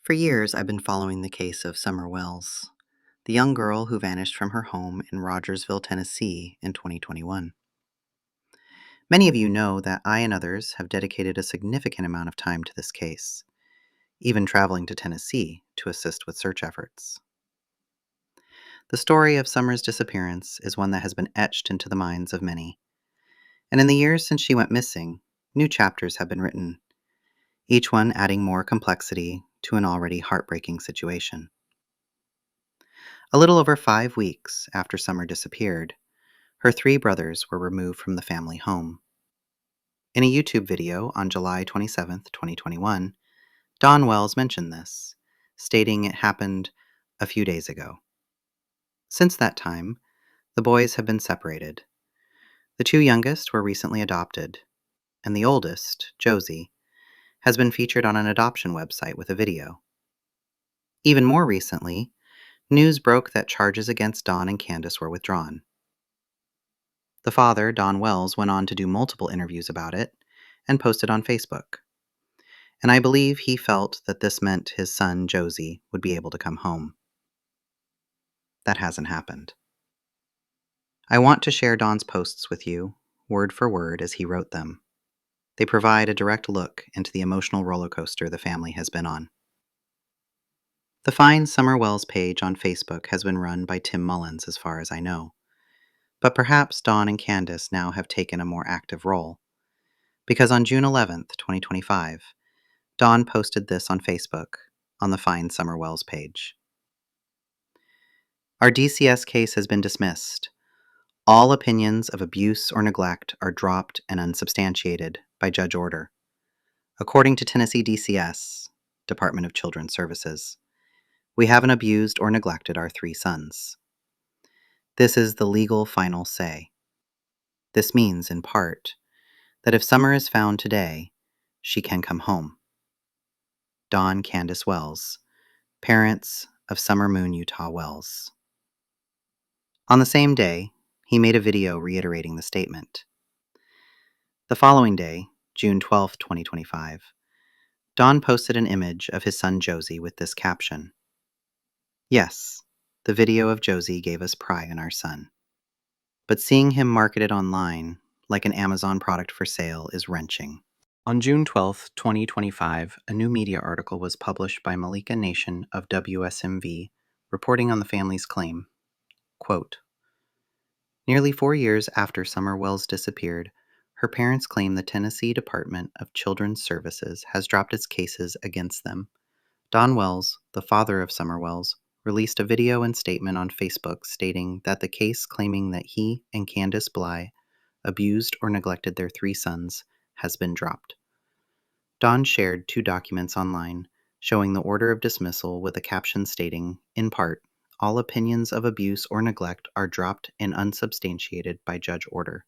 For years, I've been following the case of Summer Wells, the young girl who vanished from her home in Rogersville, Tennessee in 2021. Many of you know that I and others have dedicated a significant amount of time to this case, even traveling to Tennessee to assist with search efforts. The story of Summer's disappearance is one that has been etched into the minds of many, and in the years since she went missing, new chapters have been written, each one adding more complexity to an already heartbreaking situation. A little over 5 weeks after Summer disappeared, her 3 brothers were removed from the family home. In a YouTube video on July 27, 2021, Dawn Wells mentioned this, stating it happened a few days ago. Since that time, the boys have been separated. The 2 youngest were recently adopted, and the oldest, Josie, has been featured on an adoption website with a video. Even more recently, news broke that charges against Dawn and Candace were withdrawn. The father, Don Wells, went on to do multiple interviews about it and posted on Facebook. And I believe he felt that this meant his son, Josie, would be able to come home. That hasn't happened. I want to share Don's posts with you, word for word, as he wrote them. They provide a direct look into the emotional roller coaster the family has been on. The Find Summer Wells page on Facebook has been run by Tim Mullins, as far as I know. But perhaps Dawn and Candace now have taken a more active role. Because on June 11th, 2025, Dawn posted this on Facebook on the Find Summer Wells page. Our DCS case has been dismissed. All opinions of abuse or neglect are dropped and unsubstantiated by judge order. According to Tennessee DCS, Department of Children's Services, we haven't abused or neglected our 3 sons. This is the legal final say. This means, in part, that if Summer is found today, she can come home. Dawn Candace Wells, parents of Summer Moon Utah Wells. On the same day, he made a video reiterating the statement. The following day, June 12, 2025, Don posted an image of his son Josie with this caption. Yes, the video of Josie gave us pride in our son. But seeing him marketed online like an Amazon product for sale is wrenching. On June 12, 2025, a new media article was published by Malika Nation of WSMV reporting on the family's claim. Quote, nearly 4 years after Summer Wells disappeared, her parents claim the Tennessee Department of Children's Services has dropped its cases against them. Don Wells, the father of Summer Wells, released a video and statement on Facebook stating that the case claiming that he and Candace Bly abused or neglected their 3 sons has been dropped. Don shared 2 documents online showing the order of dismissal with a caption stating, in part, all opinions of abuse or neglect are dropped and unsubstantiated by judge order.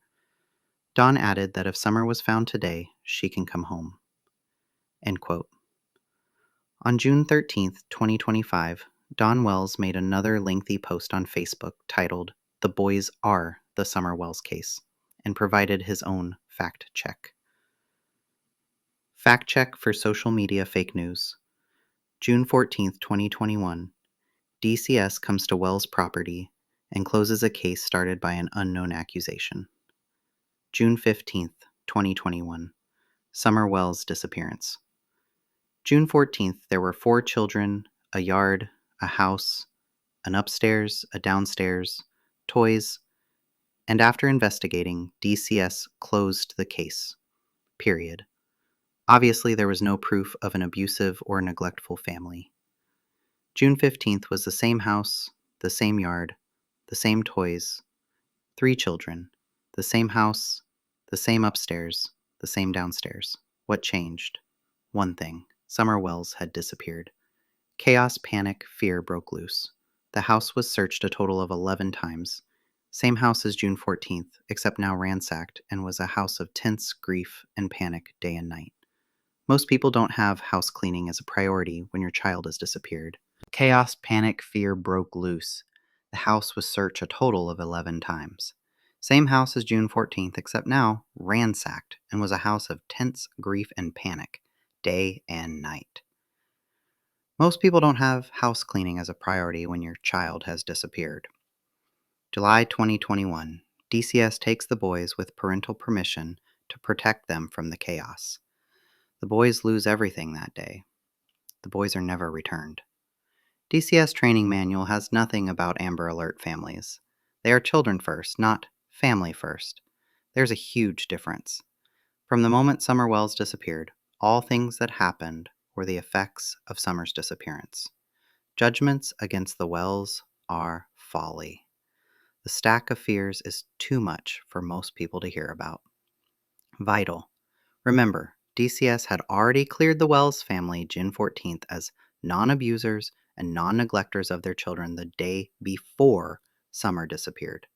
Don added that if Summer was found today, she can come home. End quote. On June 13, 2025, Don Wells made another lengthy post on Facebook titled, The Boys Are the Summer Wells Case, and provided his own fact check. Fact check for social media fake news. June 14, 2021. DCS comes to Wells property and closes a case started by an unknown accusation. June 15, 2021. Summer Wells disappearance. June 14th, there were 4 children, a yard, a house, an upstairs, a downstairs, toys, and after investigating, DCS closed the case. Period. Obviously, there was no proof of an abusive or neglectful family. June 15th was the same house, the same yard, the same toys, 3 children, the same house, the same upstairs, the same downstairs. What changed? One thing. Summer Wells had disappeared. Chaos, panic, fear broke loose. The house was searched a total of 11 times. Same house as June 14th, except now ransacked and was a house of tense grief and panic day and night. Most people don't have house cleaning as a priority when your child has disappeared. Chaos, panic, fear broke loose. The house was searched a total of 11 times. Same house as June 14th, except now ransacked and was a house of tense grief and panic, day and night. Most people don't have house cleaning as a priority when your child has disappeared. July 2021, DCS takes the boys with parental permission to protect them from the chaos. The boys lose everything that day. The boys are never returned. DCS training manual has nothing about Amber Alert families. They are children first, not family first. There's a huge difference. From the moment Summer Wells disappeared, all things that happened were the effects of Summer's disappearance. Judgments against the Wells are folly. The stack of fears is too much for most people to hear about. Vital. Remember, DCS had already cleared the Wells family June 14th as non-abusers and non-neglectors of their children the day before Summer disappeared.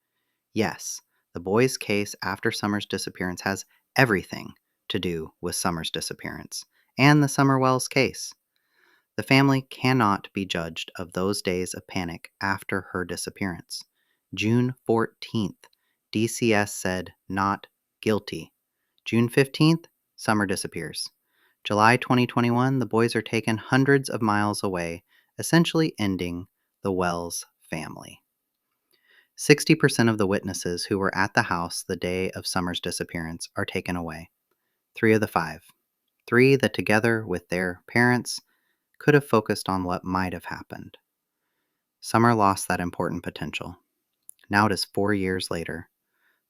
Yes, the boys' case after Summer's disappearance has everything to do with Summer's disappearance and the Summer Wells case. The family cannot be judged of those days of panic after her disappearance. June 14th, DCS said not guilty. June 15th, Summer disappears. July 2021, the boys are taken hundreds of miles away, essentially ending the Wells family. 60% of the witnesses who were at the house the day of Summer's disappearance are taken away. 3 of the 5. 3 that together with their parents could have focused on what might have happened. Summer lost that important potential. Now it is 4 years later.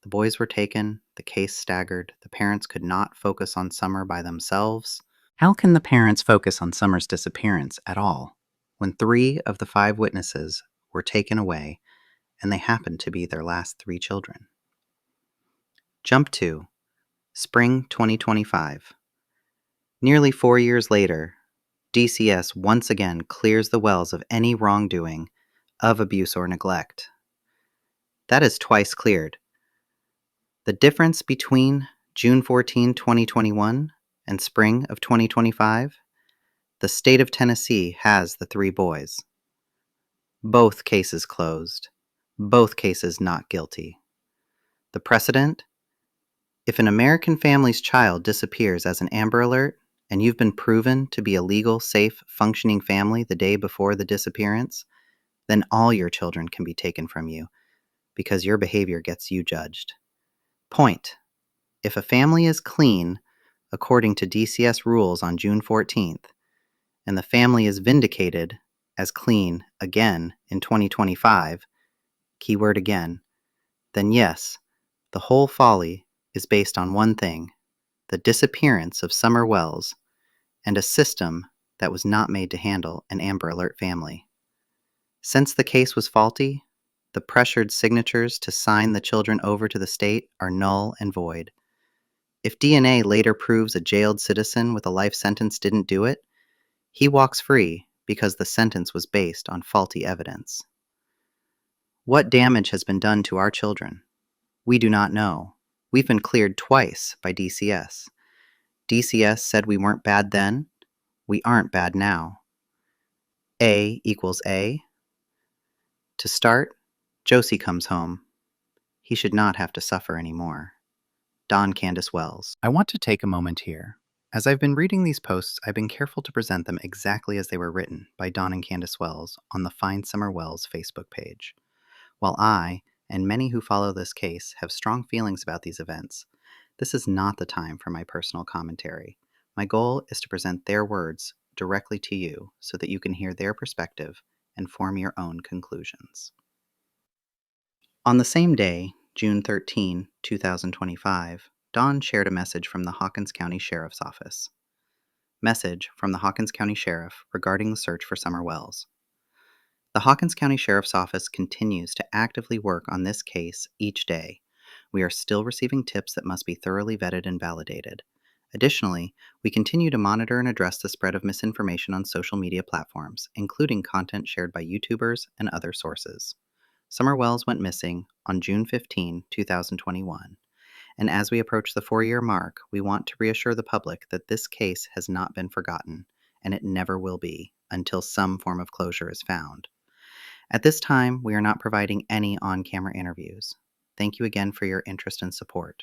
The boys were taken, the case staggered, the parents could not focus on Summer by themselves. How can the parents focus on Summer's disappearance at all when 3 of the 5 witnesses were taken away and they happened to be their last 3 children? Jump to spring 2025. Nearly 4 years later, DCS once again clears the Wells of any wrongdoing of abuse or neglect. That is twice cleared. The difference between June 14, 2021 and spring of 2025, the state of Tennessee has the 3 boys. Both cases closed. Both cases not guilty. The precedent? If an American family's child disappears as an Amber Alert, and you've been proven to be a legal, safe, functioning family the day before the disappearance, then all your children can be taken from you because your behavior gets you judged. Point. If a family is clean, according to DCS rules on June 14th, and the family is vindicated as clean again in 2025, keyword again, then yes, the whole folly is based on one thing, the disappearance of Summer Wells and a system that was not made to handle an Amber Alert family. Since the case was faulty, the pressured signatures to sign the children over to the state are null and void. If DNA later proves a jailed citizen with a life sentence didn't do it, he walks free because the sentence was based on faulty evidence. What damage has been done to our children? We do not know. We've been cleared twice by DCS. DCS said we weren't bad then. We aren't bad now. A equals A. To start, Josie comes home. He should not have to suffer anymore. Don Candace Wells. I want to take a moment here. As I've been reading these posts, I've been careful to present them exactly as they were written by Don and Candace Wells on the Find Summer Wells Facebook page. While I, and many who follow this case, have strong feelings about these events, this is not the time for my personal commentary. My goal is to present their words directly to you so that you can hear their perspective and form your own conclusions. On the same day, June 13, 2025, Don shared a message from the Hawkins County Sheriff's Office. Message from the Hawkins County Sheriff regarding the search for Summer Wells. The Hawkins County Sheriff's Office continues to actively work on this case each day. We are still receiving tips that must be thoroughly vetted and validated. Additionally, we continue to monitor and address the spread of misinformation on social media platforms, including content shared by YouTubers and other sources. Summer Wells went missing on June 15, 2021. And as we approach the 4-year mark, we want to reassure the public that this case has not been forgotten, and it never will be until some form of closure is found. At this time, we are not providing any on-camera interviews. Thank you again for your interest and support.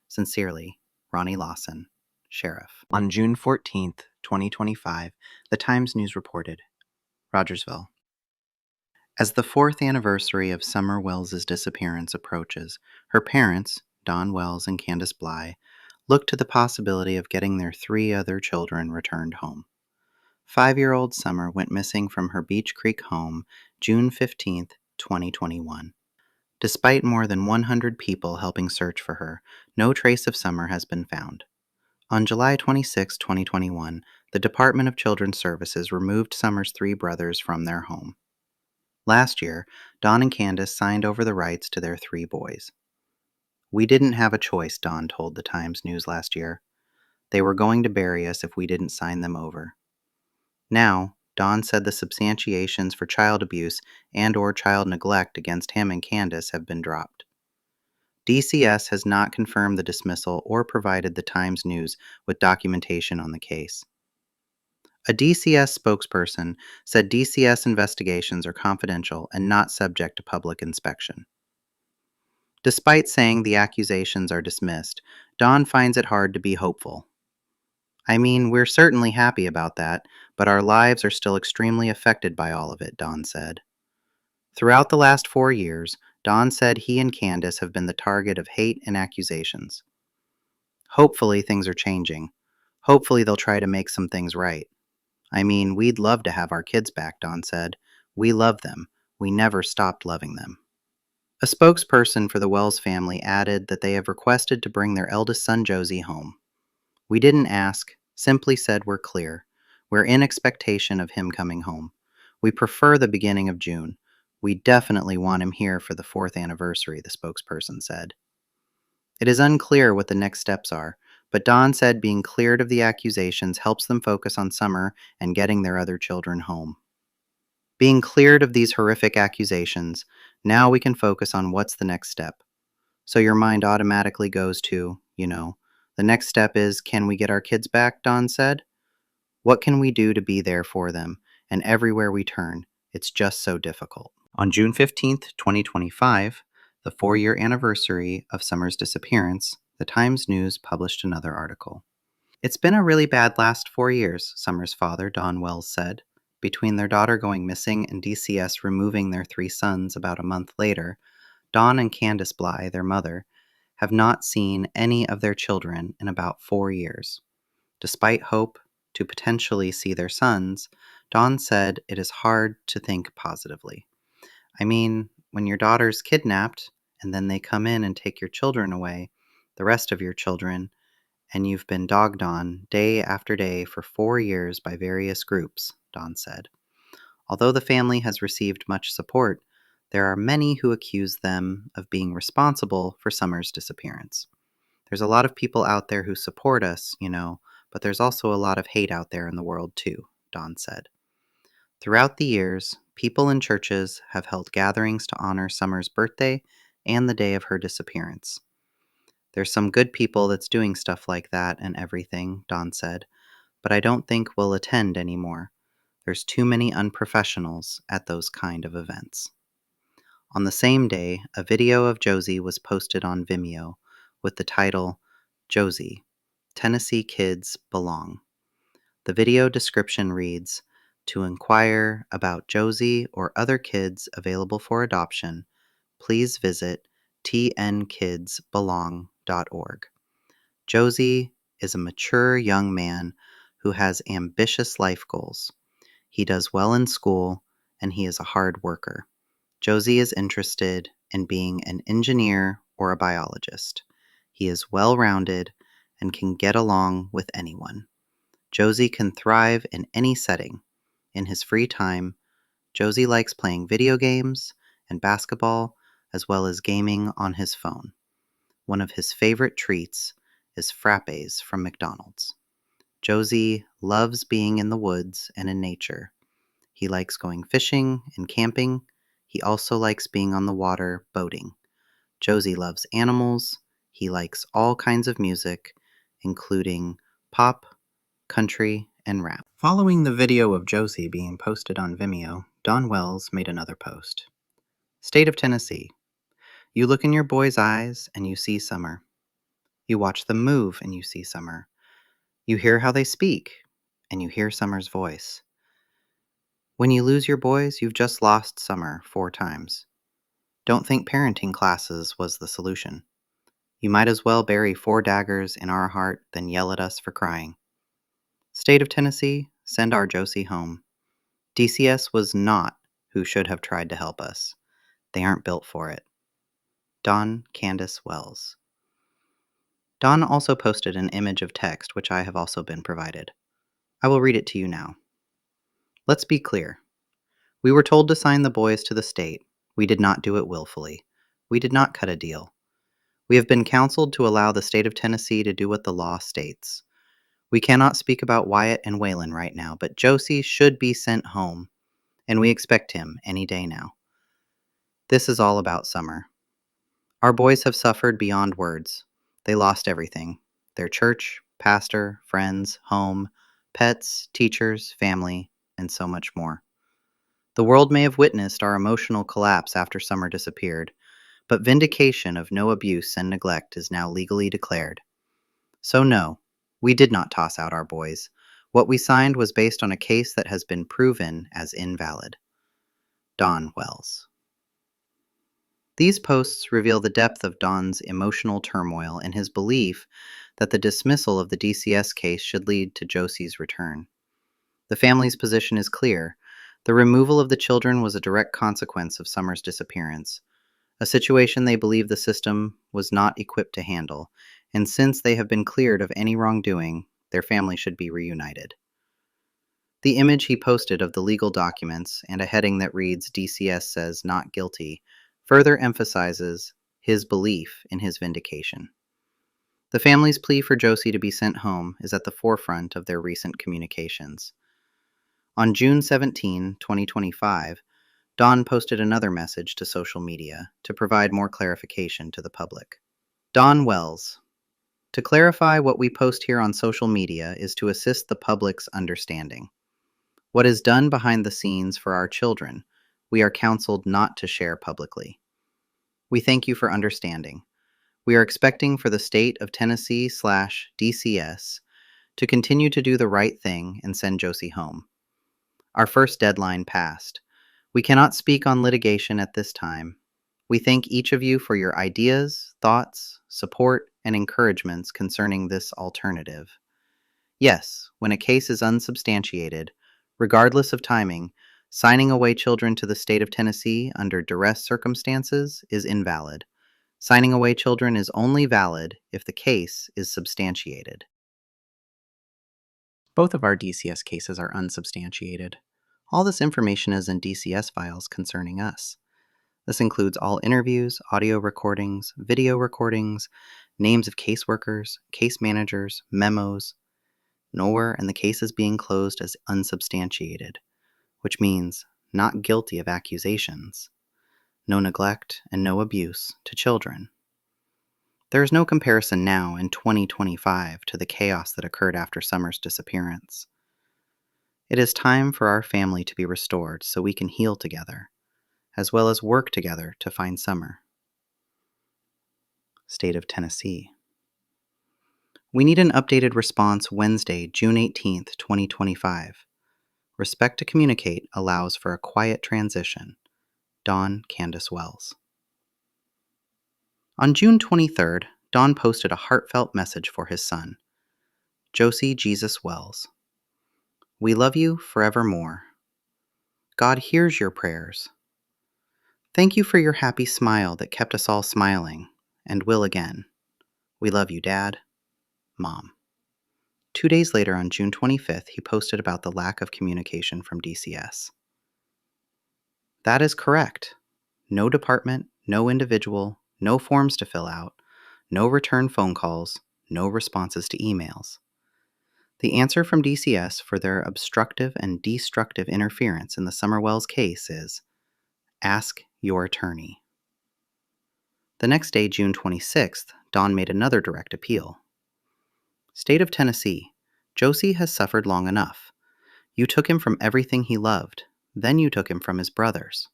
Sincerely, Ronnie Lawson. sheriff. On June 14th, 2025, the Times News reported, Rogersville. As the 4th anniversary of Summer Wells's disappearance approaches, her parents, Dawn Wells and Candace Bly, look to the possibility of getting their 3 other children returned home. 5-year-old Summer went missing from her Beach Creek home June 15th, 2021. Despite more than 100 people helping search for her, no trace of Summer has been found. On July 26, 2021, the Department of Children's Services removed Summer's 3 brothers from their home. Last year, Dawn and Candace signed over the rights to their 3 boys. "We didn't have a choice," Dawn told the Times News last year. "They were going to bury us if we didn't sign them over." Now, Dawn said the substantiations for child abuse and/or child neglect against him and Candace have been dropped. DCS has not confirmed the dismissal or provided the Times News with documentation on the case. A DCS spokesperson said DCS investigations are confidential and not subject to public inspection. Despite saying the accusations are dismissed, Dawn finds it hard to be hopeful. "I mean, we're certainly happy about that, but our lives are still extremely affected by all of it," Dawn said. Throughout the last 4 years, Dawn said he and Candace have been the target of hate and accusations. "Hopefully things are changing. Hopefully they'll try to make some things right. I mean, we'd love to have our kids back," Dawn said. "We love them. We never stopped loving them." A spokesperson for the Wells family added that they have requested to bring their eldest son Josie home. "We didn't ask, simply said we're clear. We're in expectation of him coming home. We prefer the beginning of June. We definitely want him here for the 4th anniversary," the spokesperson said. It is unclear what the next steps are, but Dawn said being cleared of the accusations helps them focus on Summer and getting their other children home. "Being cleared of these horrific accusations, now we can focus on what's the next step." So your mind automatically goes to, the next step is, can we get our kids back, Dawn said. "What can we do to be there for them? And everywhere we turn, it's just so difficult." On June 15th, 2025, the 4-year anniversary of Summer's disappearance, the Times News published another article. "It's been a really bad last 4 years," Summer's father, Don Wells, said. Between their daughter going missing and DCS removing their 3 sons about a month later, Dawn and Candace Bly, their mother, have not seen any of their children in about 4 years. Despite hope to potentially see their sons, Dawn said it is hard to think positively. "I mean, when your daughter's kidnapped and then they come in and take your children away, the rest of your children, and you've been dogged on day after day for 4 years by various groups," Dawn said. Although the family has received much support, there are many who accuse them of being responsible for Summer's disappearance. "There's a lot of people out there who support us, but there's also a lot of hate out there in the world too," Dawn said. Throughout the years, people in churches have held gatherings to honor Summer's birthday and the day of her disappearance. "There's some good people that's doing stuff like that and everything," Dawn said, "but I don't think we'll attend anymore. There's too many unprofessionals at those kind of events." On the same day, a video of Josie was posted on Vimeo with the title, "Josie, Tennessee Kids Belong." The video description reads, "To inquire about Josie or other kids available for adoption, please visit tnkidsbelong.org. Josie is a mature young man who has ambitious life goals. He does well in school, and he is a hard worker. Josie is interested in being an engineer or a biologist. He is well-rounded and can get along with anyone. Josie can thrive in any setting. In his free time, Josie likes playing video games and basketball, as well as gaming on his phone. One of his favorite treats is frappes from McDonald's. Josie loves being in the woods and in nature. He likes going fishing and camping. He also likes being on the water boating. Josie loves animals. He likes all kinds of music, including pop, country, and rap." Following the video of Josie being posted on Vimeo, Don Wells made another post. "State of Tennessee. You look in your boy's eyes and you see Summer. You watch them move and you see Summer. You hear how they speak, and you hear Summer's voice. When you lose your boys, you've just lost Summer 4 times. Don't think parenting classes was the solution. You might as well bury 4 daggers in our heart than yell at us for crying. State of Tennessee, send our Josie home. DCS was not who should have tried to help us. They aren't built for it. Don Candace Wells. Don also posted an image of text, which I have also been provided. I will read it to you now. Let's be clear. We were told to sign the boys to the state. We did not do it willfully. We did not cut a deal. We have been counseled to allow the state of Tennessee to do what the law states. We cannot speak about Wyatt and Waylon right now, but Josie should be sent home, and we expect him any day now. This is all about Summer. Our boys have suffered beyond words. They lost everything: their church, pastor, friends, home, pets, teachers, family, and so much more. The world may have witnessed our emotional collapse after Summer disappeared, but vindication of no abuse and neglect is now legally declared. So no, we did not toss out our boys. What we signed was based on a case that has been proven as invalid. Don Wells. These posts reveal the depth of Don's emotional turmoil and his belief that the dismissal of the DCS case should lead to Josie's return. The family's position is clear. The removal of the children was a direct consequence of Summer's disappearance, a situation they believe the system was not equipped to handle, and since they have been cleared of any wrongdoing, their family should be reunited. The image he posted of the legal documents and a heading that reads DCS says not guilty further emphasizes his belief in his vindication. The family's plea for Josie to be sent home is at the forefront of their recent communications. On June 17, 2025, Don posted another message to social media to provide more clarification to the public. Don Wells. To clarify, what we post here on social media is to assist the public's understanding. What is done behind the scenes for our children, we are counseled not to share publicly. We thank you for understanding. We are expecting for the state of Tennessee/DCS to continue to do the right thing and send Josie home. Our first deadline passed. We cannot speak on litigation at this time. We thank each of you for your ideas, thoughts, support, and encouragements concerning this alternative. Yes, when a case is unsubstantiated, regardless of timing, signing away children to the state of Tennessee under duress circumstances is invalid. Signing away children is only valid if the case is substantiated. Both of our DCS cases are unsubstantiated. All this information is in DCS files concerning us. This includes all interviews, audio recordings, video recordings, names of caseworkers, case managers, memos. Nowhere in the case is being closed as unsubstantiated, which means not guilty of accusations, no neglect and no abuse to children. There is no comparison now in 2025 to the chaos that occurred after Summer's disappearance. It is time for our family to be restored so we can heal together, as well as work together to find Summer. State of Tennessee. We need an updated response Wednesday, June 18th, 2025. Respect to communicate allows for a quiet transition. Don Candace Wells. On June 23rd, Don posted a heartfelt message for his son, Josie Jesus Wells. We love you forevermore. God hears your prayers. Thank you for your happy smile that kept us all smiling, and will again. We love you, Dad. Mom. 2 days later, on June 25th, he posted about the lack of communication from DCS. That is correct. No department, no individual, no forms to fill out, no return phone calls, no responses to emails. The answer from DCS for their obstructive and destructive interference in the Summer Wells case is, ask your attorney. The next day, June 26th, Don made another direct appeal. State of Tennessee, Josie has suffered long enough. You took him from everything he loved. Then you took him from his brothers.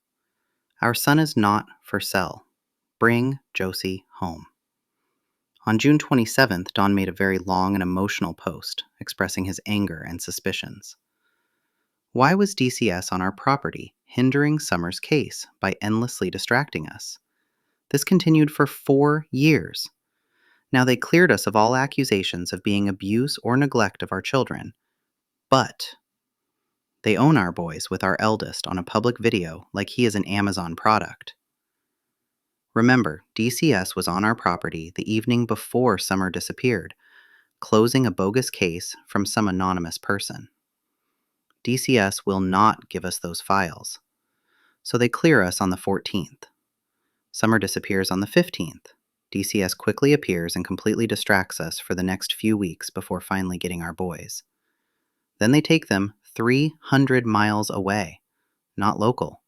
Our son is not for sale. Bring Josie home. On June 27th, Don made a very long and emotional post expressing his anger and suspicions. Why was DCS on our property, hindering Summer's case by endlessly distracting us? This continued for 4 years. Now they cleared us of all accusations of being abuse or neglect of our children, but they own our boys with our eldest on a public video like he is an Amazon product. Remember, DCS was on our property the evening before Summer disappeared, closing a bogus case from some anonymous person. DCS will not give us those files, so they clear us on the 14th. Summer disappears on the 15th. DCS quickly appears and completely distracts us for the next few weeks before finally getting our boys. Then they take them 300 miles away, not local.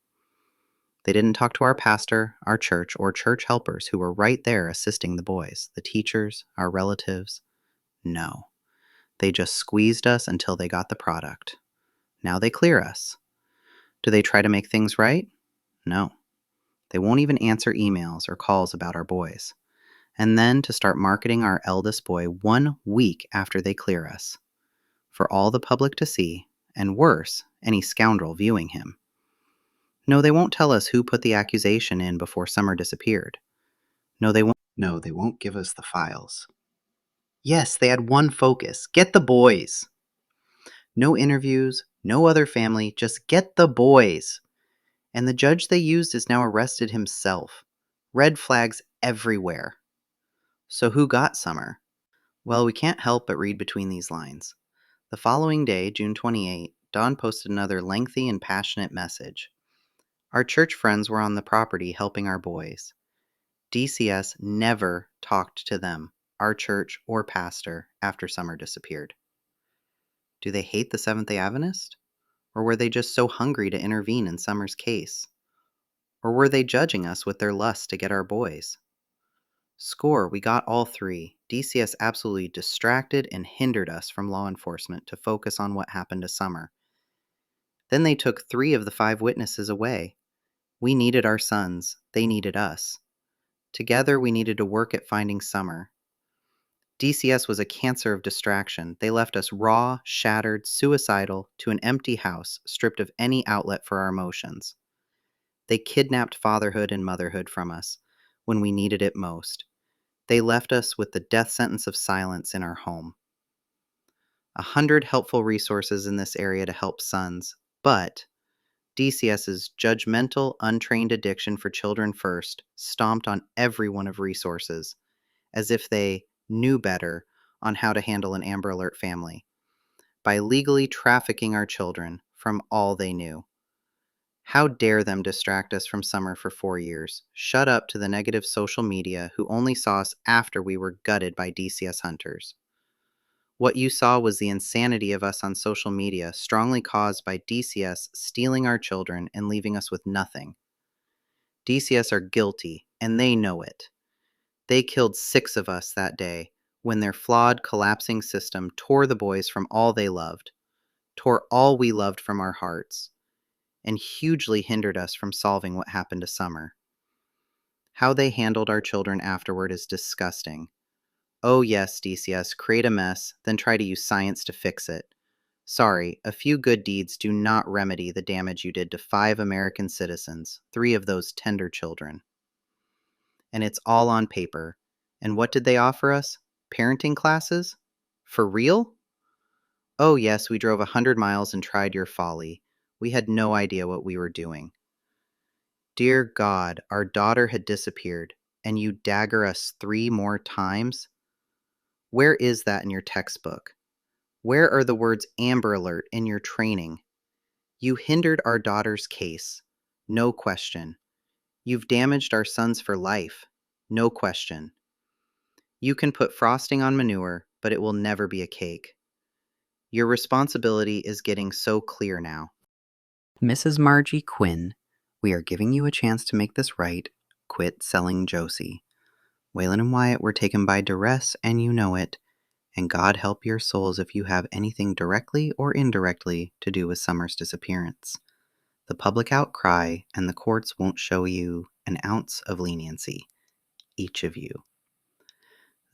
They didn't talk to our pastor, our church, or church helpers who were right there assisting the boys, the teachers, our relatives. No. They just squeezed us until they got the product. Now they clear us. Do they try to make things right? No. They won't even answer emails or calls about our boys. And then to start marketing our eldest boy 1 week after they clear us, for all the public to see, and worse, any scoundrel viewing him. No, they won't tell us who put the accusation in before Summer disappeared. No, they won't give us the files. Yes, they had one focus: get the boys. No interviews, no other family, just get the boys. And the judge they used is now arrested himself. Red flags everywhere. So who got Summer? Well, we can't help but read between these lines. The following day, June 28, Don posted another lengthy and passionate message. Our church friends were on the property helping our boys. DCS never talked to them, our church or pastor, after Summer disappeared. Do they hate the Seventh-day Adventist? Or were they just so hungry to intervene in Summer's case? Or were they judging us with their lust to get our boys? Score, we got all three. DCS absolutely distracted and hindered us from law enforcement to focus on what happened to Summer. Then they took 3 of the 5 witnesses away. We needed our sons. They needed us. Together, we needed to work at finding Summer. DCS was a cancer of distraction. They left us raw, shattered, suicidal, to an empty house, stripped of any outlet for our emotions. They kidnapped fatherhood and motherhood from us when we needed it most. They left us with the death sentence of silence in our home. 100 helpful resources in this area to help sons, but DCS's judgmental, untrained addiction for children first stomped on every one of resources, as if they knew better on how to handle an Amber Alert family, by legally trafficking our children from all they knew. How dare them distract us from Summer for 4 years, shut up to the negative social media who only saw us after we were gutted by DCS hunters. What you saw was the insanity of us on social media, strongly caused by DCS stealing our children and leaving us with nothing. DCS are guilty, and they know it. They killed 6 of us that day when their flawed, collapsing system tore the boys from all they loved, tore all we loved from our hearts, and hugely hindered us from solving what happened to Summer. How they handled our children afterward is disgusting. Oh yes, DCS, create a mess, then try to use science to fix it. Sorry, a few good deeds do not remedy the damage you did to 5 American citizens, 3 of those tender children. And it's all on paper. And what did they offer us? Parenting classes? For real? Oh yes, we drove 100 miles and tried your folly. We had no idea what we were doing. Dear God, our daughter had disappeared, and you dagger us 3 more times? Where is that in your textbook? Where are the words Amber Alert in your training? You hindered our daughter's case. No question. You've damaged our sons for life. No question. You can put frosting on manure, but it will never be a cake. Your responsibility is getting so clear now. Mrs. Margie Quinn, we are giving you a chance to make this right. Quit selling Josie. Waylon and Wyatt were taken by duress, and you know it. And God help your souls if you have anything directly or indirectly to do with Summer's disappearance. The public outcry and the courts won't show you an ounce of leniency. Each of you.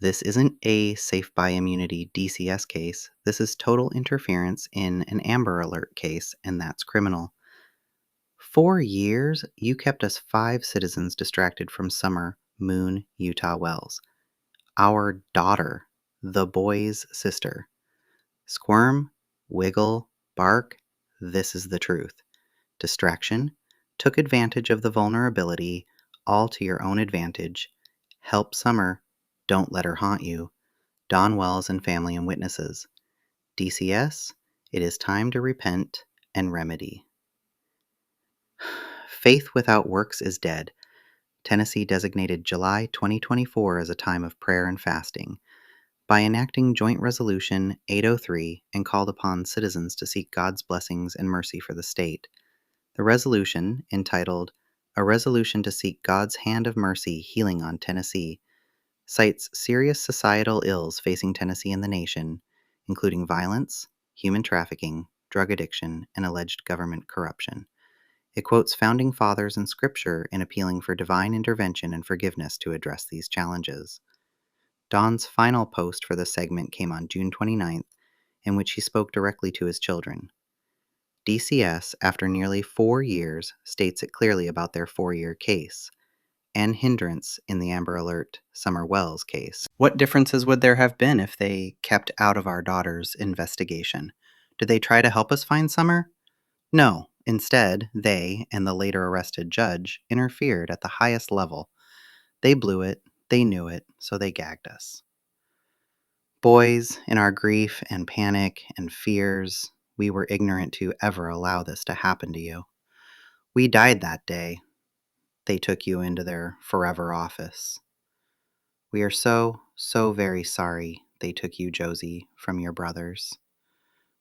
This isn't a safe by immunity DCS case. This is total interference in an Amber Alert case, and that's criminal. 4 years, you kept us 5 citizens distracted from Summer Moon Utah Wells. Our daughter, the boy's sister. Squirm, wiggle, bark, this is the truth. Distraction, took advantage of the vulnerability, all to your own advantage. Help Summer, don't let her haunt you. Don Wells and family and witnesses. DCS, it is time to repent and remedy. Faith without works is dead. Tennessee designated July 2024 as a time of prayer and fasting by enacting Joint Resolution 803 and called upon citizens to seek God's blessings and mercy for the state. The resolution, entitled A Resolution to Seek God's Hand of Mercy Healing on Tennessee, cites serious societal ills facing Tennessee and the nation, including violence, human trafficking, drug addiction, and alleged government corruption. It quotes founding fathers and scripture in appealing for divine intervention and forgiveness to address these challenges. Don's final post for the segment came on June 29th, in which he spoke directly to his children. DCS, after nearly 4 years, states it clearly about their 4-year case, and hindrance in the Amber Alert Summer Wells case. What differences would there have been if they kept out of our daughter's investigation? Did they try to help us find Summer? No. Instead, they, and the later arrested judge, interfered at the highest level. They blew it, they knew it, so they gagged us. Boys, in our grief and panic and fears, we were ignorant to ever allow this to happen to you. We died that day. They took you into their forever office. We are so very sorry they took you, Josie, from your brothers.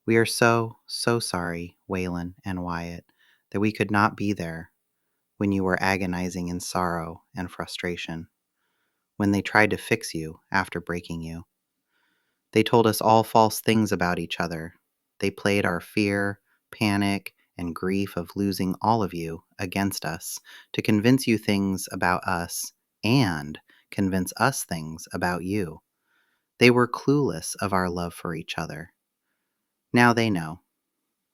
We are so sorry, Waylon and Wyatt, that we could not be there when you were agonizing in sorrow and frustration, when they tried to fix you after breaking you. They told us all false things about each other. They played our fear, panic, and grief of losing all of you against us to convince you things about us and convince us things about you. They were clueless of our love for each other. Now they know.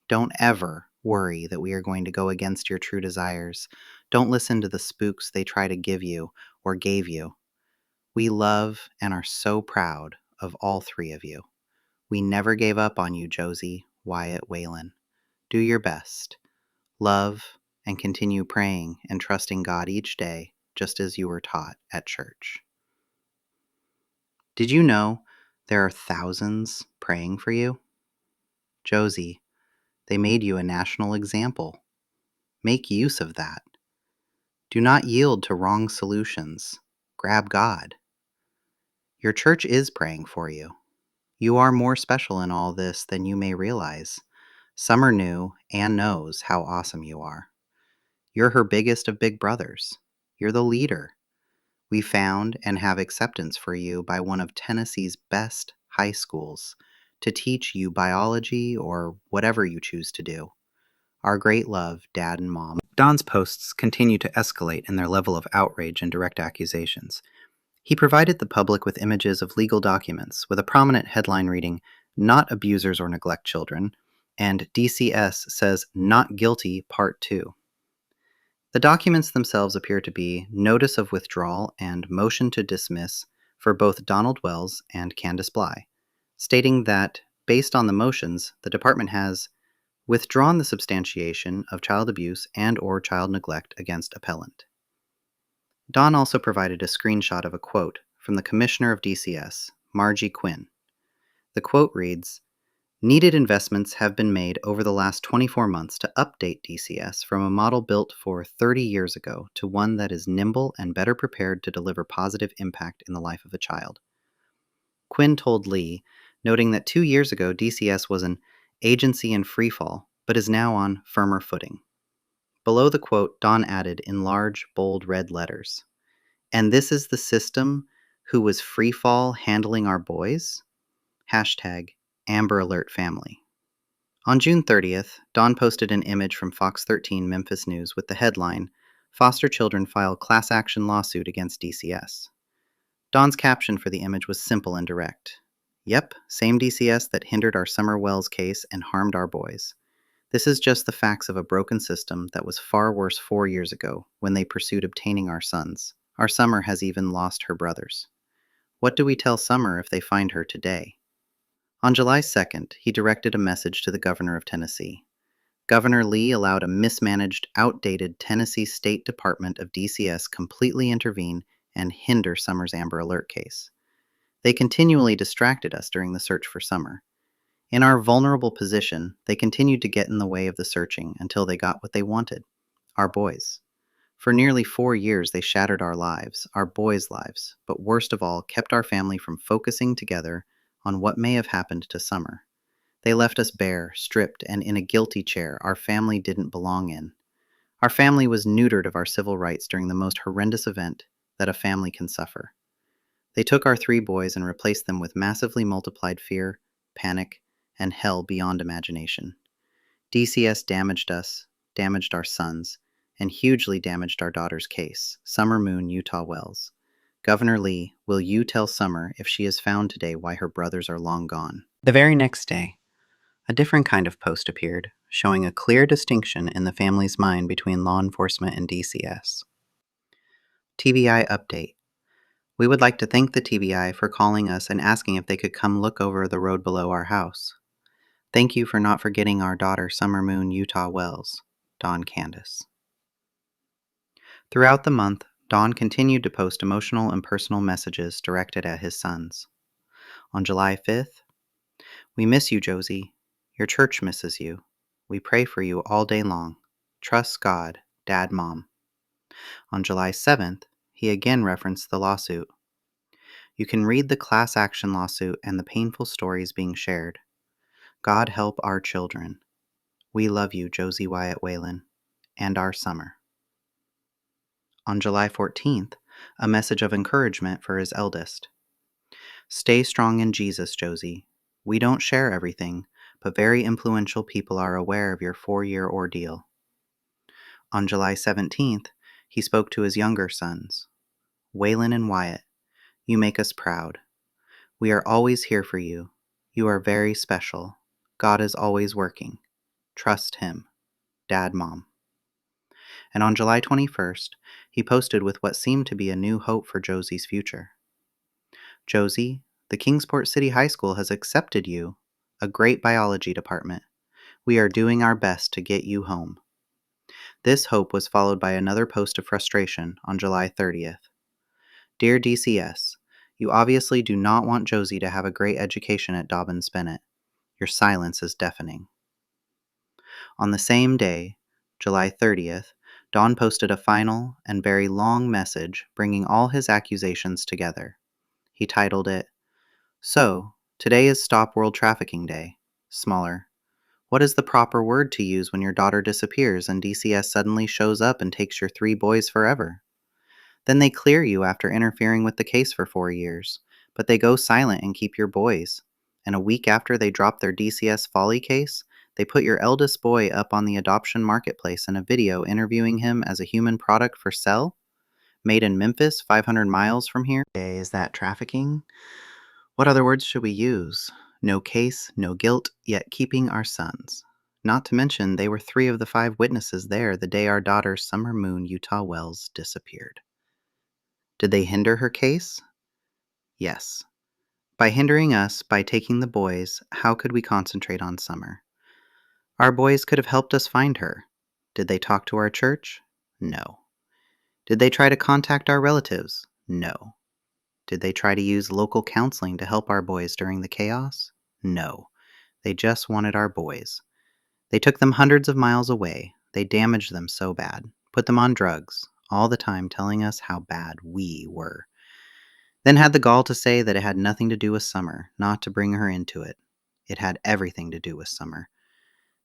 Don't ever worry that we are going to go against your true desires. Don't listen to the spooks they try to give you or gave you. We love and are so proud of all 3 of you. We never gave up on you, Josie, Wyatt, Waylon. Do your best. Love and continue praying and trusting God each day, just as you were taught at church. Did you know there are thousands praying for you? Josie, they made you a national example. Make use of that. Do not yield to wrong solutions. Grab God. Your church is praying for you. You are more special in all this than you may realize. Summer knew and knows how awesome you are. You're her biggest of big brothers. You're the leader. We found and have acceptance for you by one of Tennessee's best high schools to teach you biology or whatever you choose to do. Our great love, Dad and Mom. Don's posts continue to escalate in their level of outrage and direct accusations. He provided the public with images of legal documents with a prominent headline reading, "Not Abusers or Neglect Children," and DCS says, "Not Guilty, Part 2." The documents themselves appear to be notice of withdrawal and motion to dismiss for both Donald Wells and Candace Bly, stating that, based on the motions, the department has withdrawn the substantiation of child abuse and or child neglect against appellant. Don also provided a screenshot of a quote from the Commissioner of DCS, Margie Quinn. The quote reads, "Needed investments have been made over the last 24 months to update DCS from a model built for 30 years ago to one that is nimble and better prepared to deliver positive impact in the life of a child." Quinn told Lee, noting that 2 years ago DCS was an agency in freefall, but is now on firmer footing. Below the quote, Don added in large, bold red letters, "And this is the system who was freefall handling our boys? Hashtag Amber Alert Family." On June 30th, Don posted an image from Fox 13 Memphis News with the headline, "Foster Children File Class Action Lawsuit Against DCS." Don's caption for the image was simple and direct. Yep, same DCS that hindered our Summer Wells case and harmed our boys. This is just the facts of a broken system that was far worse 4 years ago when they pursued obtaining our sons. Our Summer has even lost her brothers. What do we tell Summer if they find her today? On July 2nd, he directed a message to the governor of Tennessee. Governor Lee allowed a mismanaged, outdated Tennessee State Department of DCS completely intervene and hinder Summer's Amber Alert case. They continually distracted us during the search for Summer. In our vulnerable position, they continued to get in the way of the searching until they got what they wanted, our boys. For nearly 4 years, they shattered our lives, our boys' lives, but worst of all, kept our family from focusing together on what may have happened to Summer. They left us bare, stripped, and in a guilty chair our family didn't belong in. Our family was neutered of our civil rights during the most horrendous event that a family can suffer. They took our 3 boys and replaced them with massively multiplied fear, panic, and hell beyond imagination. DCS damaged us, damaged our sons, and hugely damaged our daughter's case, Summer Moon Utah Wells. Governor Lee, will you tell Summer if she is found today why her brothers are long gone? The very next day, a different kind of post appeared, showing a clear distinction in the family's mind between law enforcement and DCS. TBI update. We would like to thank the TBI for calling us and asking if they could come look over the road below our house. Thank you for not forgetting our daughter Summer Moon Utah Wells. Don Candace. Throughout the month, Don continued to post emotional and personal messages directed at his sons. On July 5th, we miss you, Josie. Your church misses you. We pray for you all day long. Trust God, Dad, Mom. On July 7th, he again referenced the lawsuit. You can read the class action lawsuit and the painful stories being shared. God help our children. We love you, Josie Wyatt Whalen, and our Summer. On July 14th, a message of encouragement for his eldest. Stay strong in Jesus, Josie. We don't share everything, but very influential people are aware of your 4-year ordeal. On July 17th, he spoke to his younger sons. Waylon and Wyatt, you make us proud. We are always here for you. You are very special. God is always working. Trust Him. Dad, Mom. And on July 21st, he posted with what seemed to be a new hope for Josie's future. Josie, the Kingsport City High School has accepted you, a great biology department. We are doing our best to get you home. This hope was followed by another post of frustration on July 30th. Dear DCS, you obviously do not want Josie to have a great education at Dobbins Bennett. Your silence is deafening. On the same day, July 30th, Don posted a final and very long message bringing all his accusations together. He titled it, So, today is Stop World Trafficking Day. Smaller. What is the proper word to use when your daughter disappears and DCS suddenly shows up and takes your 3 boys forever? Then they clear you after interfering with the case for 4 years, but they go silent and keep your boys. And a week after they drop their DCS folly case, they put your eldest boy up on the adoption marketplace in a video interviewing him as a human product for sale? Made in Memphis, 500 miles from here? Is that trafficking? What other words should we use? No case, no guilt, yet keeping our sons. Not to mention, they were 3 of the 5 witnesses there the day our daughter Summer Moon Utah Wells disappeared. Did they hinder her case? Yes. By hindering us, by taking the boys, how could we concentrate on Summer? Our boys could have helped us find her. Did they talk to our church? No. Did they try to contact our relatives? No. Did they try to use local counseling to help our boys during the chaos? No. They just wanted our boys. They took them hundreds of miles away. They damaged them so bad, put them on drugs, all the time telling us how bad we were. Then had the gall to say that it had nothing to do with Summer, not to bring her into it. It had everything to do with Summer.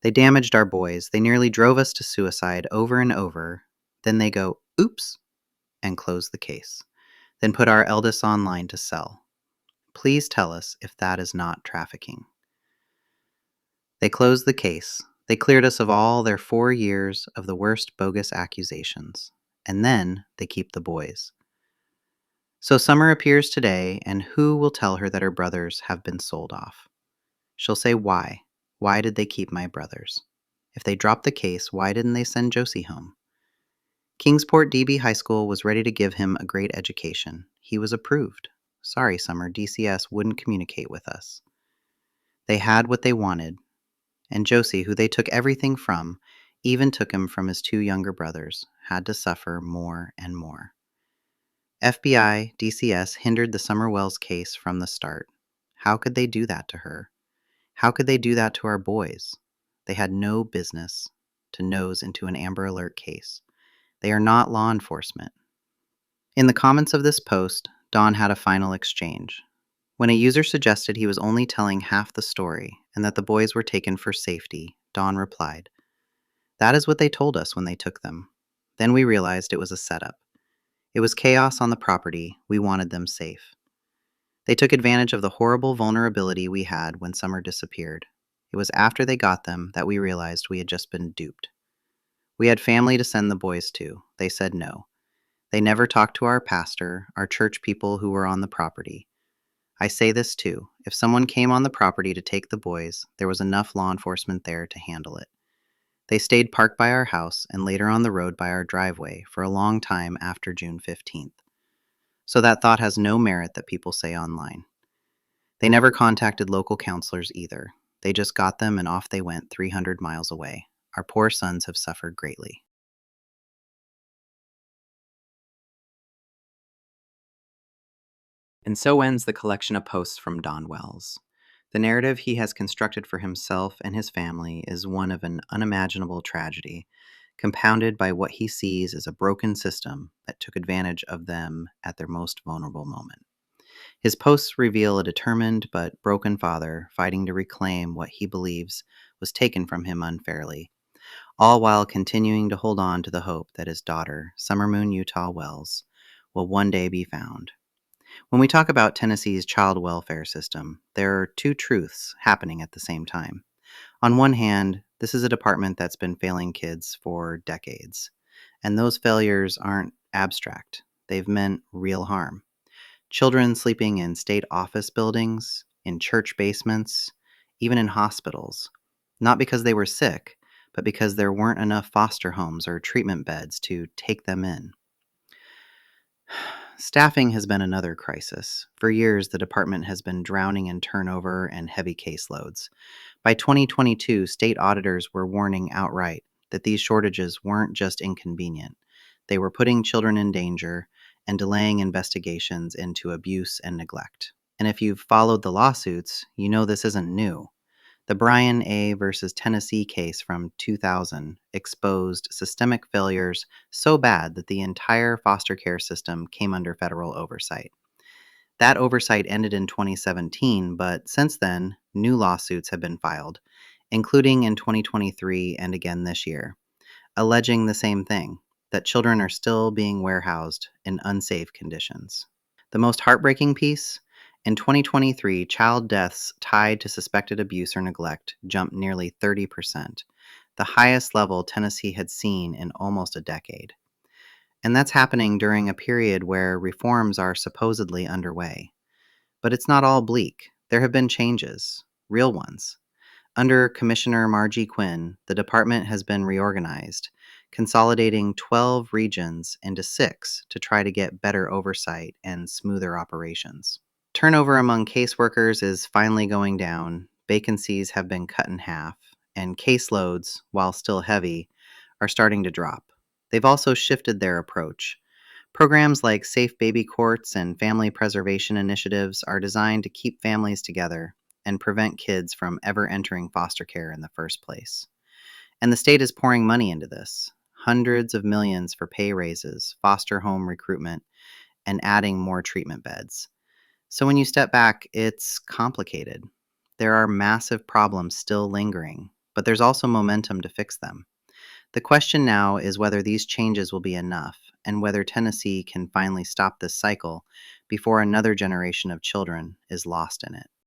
They damaged our boys. They nearly drove us to suicide over and over. Then they go, oops, and close the case. Then put our eldest online to sell. Please tell us if that is not trafficking. They closed the case. They cleared us of all their 4 years of the worst bogus accusations. And then they keep the boys. So Summer appears today, and who will tell her that her brothers have been sold off? She'll say, why? Why did they keep my brothers? If they dropped the case, why didn't they send Josie home? Kingsport DB High School was ready to give him a great education. He was approved. Sorry, Summer, DCS wouldn't communicate with us. They had what they wanted, and Josie, who they took everything from, even took him from his two younger brothers, had to suffer more and more. FBI, DCS hindered the Summer Wells case from the start. How could they do that to her? How could they do that to our boys? They had no business to nose into an Amber Alert case. They are not law enforcement. In the comments of this post, Don had a final exchange. When a user suggested he was only telling half the story and that the boys were taken for safety, Don replied, "That is what they told us when they took them. Then we realized it was a setup. It was chaos on the property. We wanted them safe. They took advantage of the horrible vulnerability we had when Summer disappeared. It was after they got them that we realized we had just been duped. We had family to send the boys to. They said no. They never talked to our pastor, our church people who were on the property. I say this too. If someone came on the property to take the boys, there was enough law enforcement there to handle it. They stayed parked by our house and later on the road by our driveway for a long time after June 15th. So that thought has no merit that people say online. They never contacted local counselors either. They just got them and off they went 300 miles away. Our poor sons have suffered greatly." And so ends the collection of posts from Don Wells. The narrative he has constructed for himself and his family is one of an unimaginable tragedy, compounded by what he sees as a broken system that took advantage of them at their most vulnerable moment. His posts reveal a determined but broken father fighting to reclaim what he believes was taken from him unfairly, all while continuing to hold on to the hope that his daughter, Summer Moon Utah Wells, will one day be found. When we talk about Tennessee's child welfare system, there are two truths happening at the same time. On one hand, this is a department that's been failing kids for decades, and those failures aren't abstract. They've meant real harm. Children sleeping in state office buildings, in church basements, even in hospitals, not because they were sick, but because there weren't enough foster homes or treatment beds to take them in. Staffing has been another crisis. For years, the department has been drowning in turnover and heavy caseloads. By 2022, state auditors were warning outright that these shortages weren't just inconvenient. They were putting children in danger and delaying investigations into abuse and neglect. And if you've followed the lawsuits, you know this isn't new. The Brian A. versus Tennessee case from 2000 exposed systemic failures so bad that the entire foster care system came under federal oversight. That oversight ended in 2017, but since then, new lawsuits have been filed, including in 2023 and again this year, alleging the same thing, that children are still being warehoused in unsafe conditions. The most heartbreaking piece? In 2023, child deaths tied to suspected abuse or neglect jumped nearly 30%, the highest level Tennessee had seen in almost a decade. And that's happening during a period where reforms are supposedly underway. But it's not all bleak. There have been changes, real ones. Under Commissioner Margie Quinn, the department has been reorganized, consolidating 12 regions into 6 to try to get better oversight and smoother operations. Turnover among caseworkers is finally going down, vacancies have been cut in half, and caseloads, while still heavy, are starting to drop. They've also shifted their approach. Programs like safe baby courts and family preservation initiatives are designed to keep families together and prevent kids from ever entering foster care in the first place. And the state is pouring money into this, hundreds of millions for pay raises, foster home recruitment, and adding more treatment beds. So when you step back, it's complicated. There are massive problems still lingering, but there's also momentum to fix them. The question now is whether these changes will be enough and whether Tennessee can finally stop this cycle before another generation of children is lost in it.